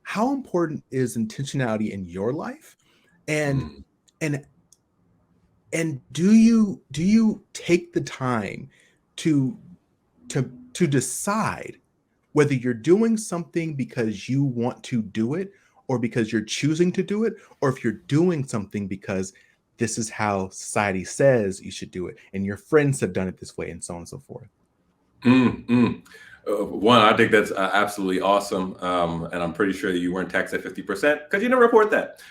how important is intentionality in your life? And and do you take the time to decide whether you're doing something because you want to do it, or because you're choosing to do it, or if you're doing something because this is how society says you should do it and your friends have done it this way, and so on and so forth? One, I think that's absolutely awesome, and I'm pretty sure that you weren't taxed at 50% because you never report that.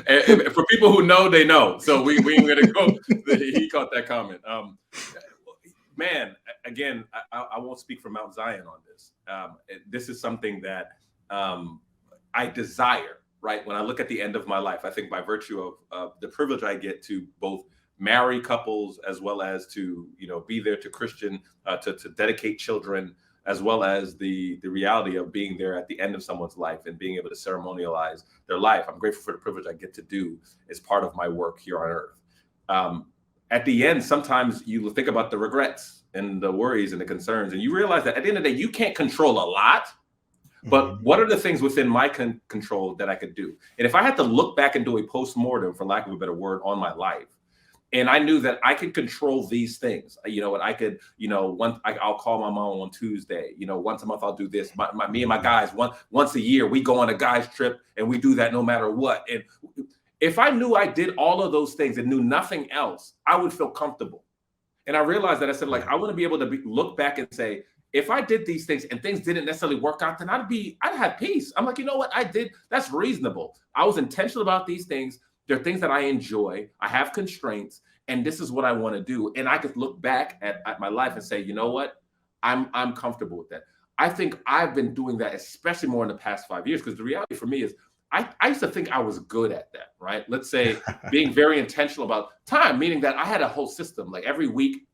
And for people who know, they know. So we ain't gonna go. He caught that comment. Man, again, I won't speak for Mount Zion on this. This is something that I desire. Right, when I look at the end of my life, I think by virtue of the privilege I get to both marry couples, as well as to be there to Christian, to dedicate children, as well as the reality of being there at the end of someone's life and being able to ceremonialize their life. I'm grateful for the privilege I get to do as part of my work here on earth. At the end, sometimes you think about the regrets and the worries and the concerns, and you realize that at the end of the day, you can't control a lot. But what are the things within my control that I could do? And if I had to look back and do a post-mortem, for lack of a better word, on my life, and I knew that I could control these things, and I could, I'll call my mom on Tuesday, once a month I'll do this. Me and my guys, once a year, we go on a guys trip, and we do that no matter what. And if I knew I did all of those things and knew nothing else, I would feel comfortable. And I realized that I said, I want to be able to look back and say, if I did these things and things didn't necessarily work out, then I'd have peace. I'm like, you know what I did? That's reasonable. I was intentional about these things. They're things that I enjoy. I have constraints, and this is what I want to do. And I could look back at my life and say, you know what? I'm comfortable with that. I think I've been doing that, especially more in the past 5 years, because the reality for me is I used to think I was good at that, right? Let's say being very intentional about time, meaning that I had a whole system. Like every week,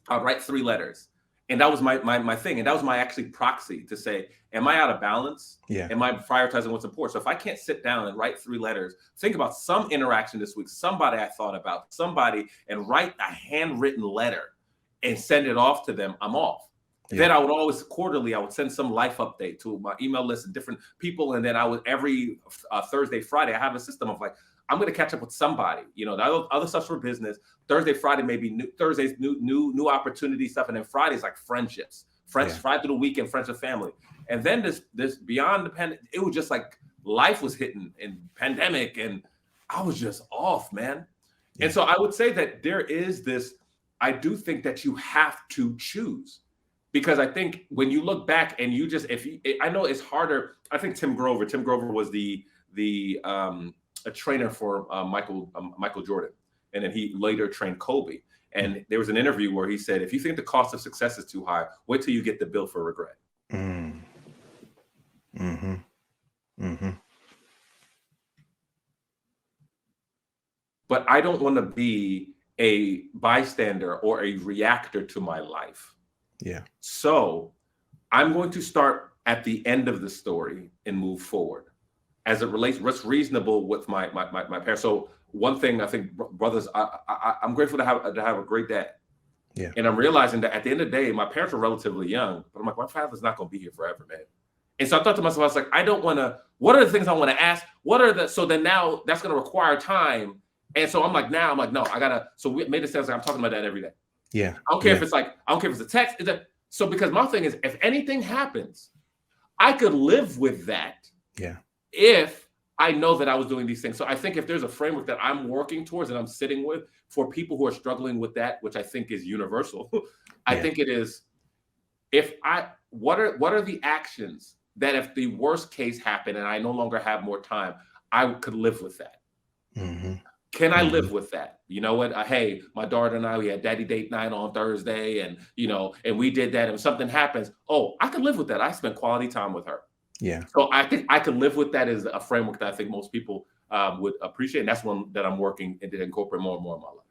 I'd write 3 letters. And that was my thing. And that was my actually proxy to say, am I out of balance? Yeah. Am I prioritizing what's important? So if I can't sit down and write 3 letters, think about some interaction this week, somebody I thought about, and write a handwritten letter and send it off to them, I'm off. Yeah. Then I would always quarterly, I would send some life update to my email list of different people. And then I would every Thursday, Friday, I have a system of I'm going to catch up with somebody. The other stuff's for business. Thursday, Friday, maybe Thursday's new opportunity stuff, and then Friday's like friendships. Friday through the weekend, friends and family. And then this beyond the pandemic, it was just like life was hitting and pandemic, and I was just off, man. Yeah. And so I would say that there is this. I do think that you have to choose, because I think when you look back and you just I know it's harder. I think Tim Grover was a trainer for Michael Jordan, and then he later trained Kobe. And there was an interview where he said, if you think the cost of success is too high, wait till you get the bill for regret. But I don't want to be a bystander or a reactor to my life. Yeah. So I'm going to start at the end of the story and move forward as it relates what's reasonable with my parents. So one thing I think, brothers, I'm grateful to have a great dad. Yeah. And I'm realizing that at the end of the day, my parents were relatively young, but I'm like, my father's not going to be here forever, man. And so I thought to myself, I was like, I don't want to, what are the things I want to ask? So then now that's going to require time. And so I'm like, no, I got to, so we made it sound like I'm talking about that every day. Yeah. I don't care if it's I don't care if it's a text. So because my thing is, if anything happens, I could live with that. Yeah. If I know that I was doing these things. So I think if there's a framework that I'm working towards and I'm sitting with for people who are struggling with that, which I think is universal, I think it is, what are the actions that if the worst case happened and I no longer have more time, I could live with that. Mm-hmm. Can I live with that? You know what? Hey, my daughter and I, we had daddy date night on Thursday, and and we did that. And if something happens, I could live with that. I spent quality time with her. Yeah. So I think I can live with that as a framework that I think most people would appreciate. And that's one that I'm working and to incorporate more and more in my life.